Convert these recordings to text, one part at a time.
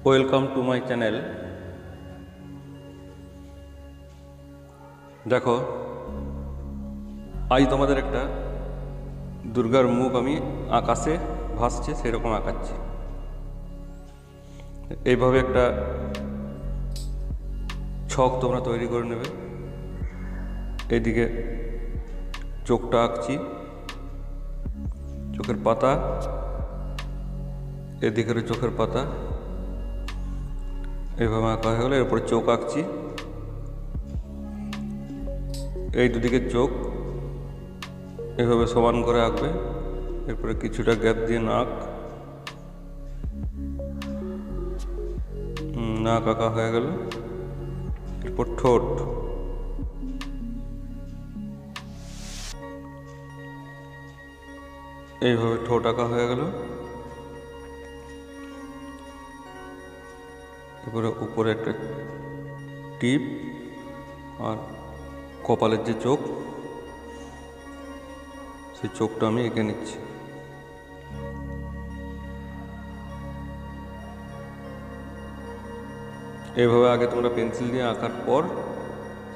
Welcome to my channel. দেখো, আজ তোমাদের একটা দুর্গার মুখ আমি আকাশে ভাসছে সেরকম আঁকাচ্ছি। এইভাবে একটা ছক তোমরা তৈরি করে নেবে। এইদিকে চোখটা আঁকছি, চোখের পাতা, এদিকের চোখের পাতা এইভাবে আঁকা হয়ে গেলে এরপরে চোখ আঁকছি। এই দুদিকে চোখ এভাবে সমান করে আঁকবে। এরপরে কিছুটা গ্যাপ দিয়ে নাক আঁকা হয়ে গেল। এরপর ঠোঁট, এইভাবে ঠোঁট আঁকা হয়ে গেল। এরপরে উপরে একটা টিপ আর কপালের যে চোখ, সেই চোখটা আমি এঁকে নিচ্ছি। এইভাবে আগে তোমরা পেন্সিল দিয়ে আঁকার পর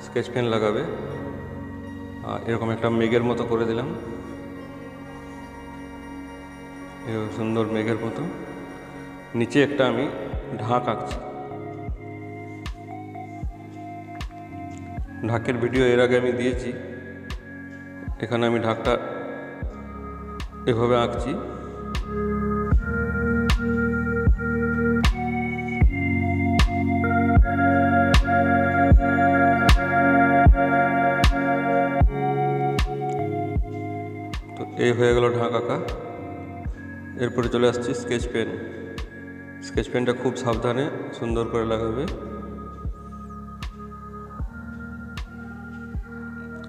স্কেচ পেন লাগাবে। আর এরকম একটা মেঘের মতো করে দিলাম, এভাবে সুন্দর মেঘের মতো। নিচে একটা আমি ঢাক আঁকছি। ঢাকের ভিডিও এর আগে আমি দিয়েছি। এখানে আমি ঢাকটা এভাবে আঁকছি। তো এই হয়ে গেল ঢাক আঁকা। এরপরে চলে আসছি স্কেচ পেন। স্কেচ পেনটা খুব সাবধানে সুন্দর করে লাগাবে।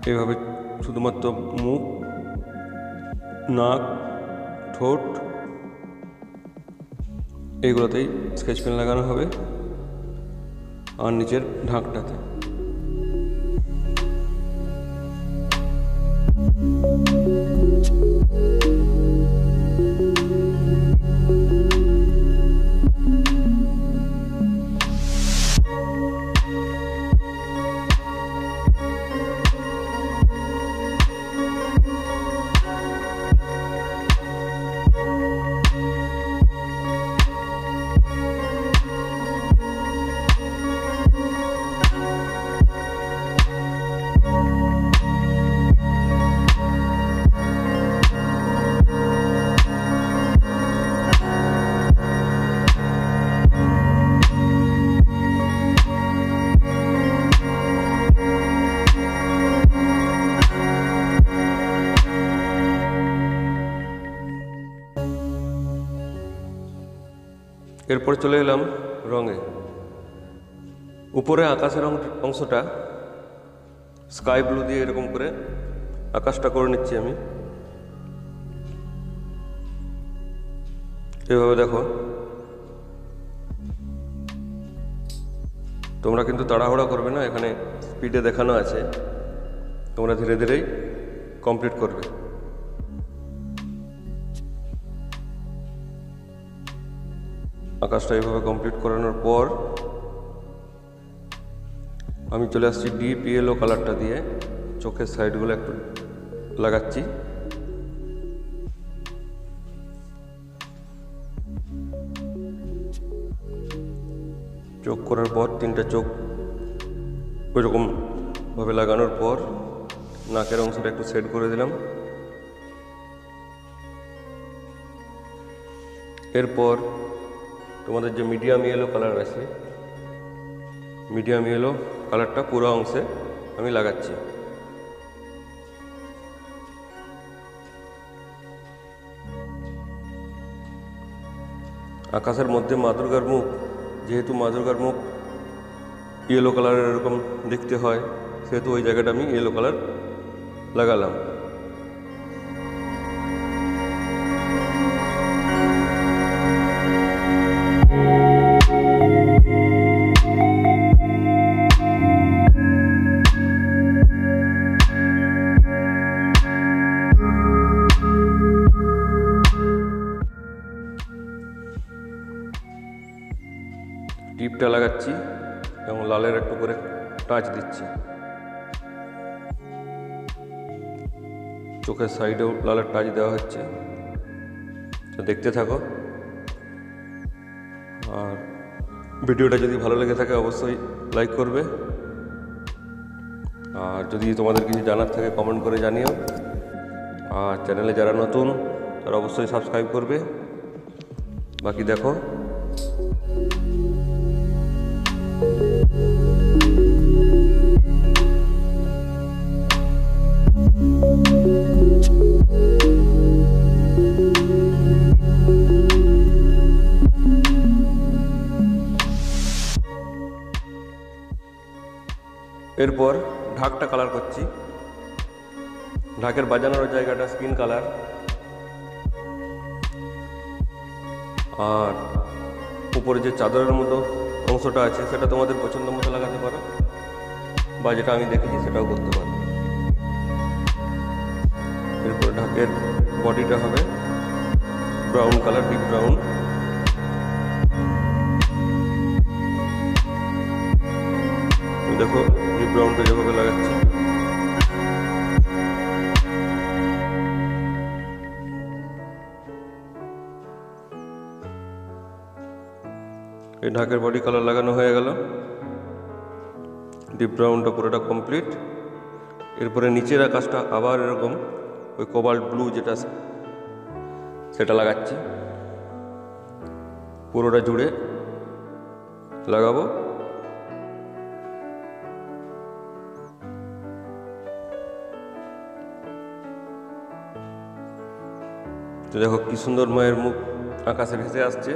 এইভাবে শুধুমাত্র মুখ, নাক, ঠোঁট এইগুলোতেই স্কেচ পেন লাগানো হবে, আর নিচের ঢাকটাতে। এরপর চলে এলাম রঙে। উপরে আকাশের অংশটা স্কাই ব্লু দিয়ে এরকম করে আকাশটা করে নিচ্ছি আমি। এভাবে দেখো, তোমরা কিন্তু তাড়াহুড়া করবে না, এখানে স্পিডে দেখানো আছে, তোমরা ধীরে ধীরেই কমপ্লিট করবে। আকাশটা এইভাবে কমপ্লিট করানোর পর আমি চলে আসছি ডিপ ইয়েলো কালারটা দিয়ে চোখের সাইডগুলো একটু লাগাচ্ছি। চোখ করার পর তিনটা চোখ ওইরকম ভাবে লাগানোর পর নাকের অংশটা একটু সেট করে দিলাম। এরপর তোমাদের যে মিডিয়াম ইয়েলো কালার আছে, মিডিয়াম ইয়েলো কালারটা পুরো অংশে আমি লাগাচ্ছি। আকাশের মধ্যে মা দুর্গার মুখ, যেহেতু মা দুর্গার মুখ ইয়েলো কালারের এরকম দেখতে হয়, সেহেতু ওই জায়গাটা আমি ইয়েলো কালার লাগালাম। ডিপটা লাগাচ্ছি এবং লালের একটু করে টাচ দিচ্ছি। চোখের সাইডেও লালের টাচ দেওয়া হচ্ছে, তো দেখতে থাকো। আর ভিডিওটা যদি ভালো লেগে থাকে অবশ্যই লাইক করবে, আর যদি তোমাদের কিছু জানার থাকে কমেন্ট করে জানিও। আর চ্যানেলে যারা নতুন তারা অবশ্যই সাবস্ক্রাইব করবে। বাকি দেখো। এরপর ঢাকটা কালার করছি। ঢাকের বাজানোর জায়গাটা স্কিন কালার, আর উপরে যে চাদরের মতো অংশটা আছে সেটা তোমাদের পছন্দ মতো লাগাতে পারো, বা যেটা আমি দেখেছি সেটাও করতে পারো। এরপরে ঢাকের বডিটা হবে ব্রাউন কালার, ডিপ ব্রাউন। দেখো ডিপ ব্রাউনটা যেভাবে লাগাচ্ছি। এই ঢাকের বডি কালার লাগানো হয়ে গেল, ডিপ ব্রাউনটা পুরোটা কমপ্লিট। এরপরে নিচের আকাশটা আবার এরকম ওই কোবাল্ট ব্লু যেটা সেটা লাগাচ্ছি, পুরোটা জুড়ে লাগাবো। তো দেখো কি সুন্দর মায়ের মুখ আকাশে ভেসে আসছে।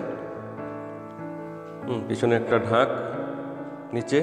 পিছনে একটা ঢাক, নিচে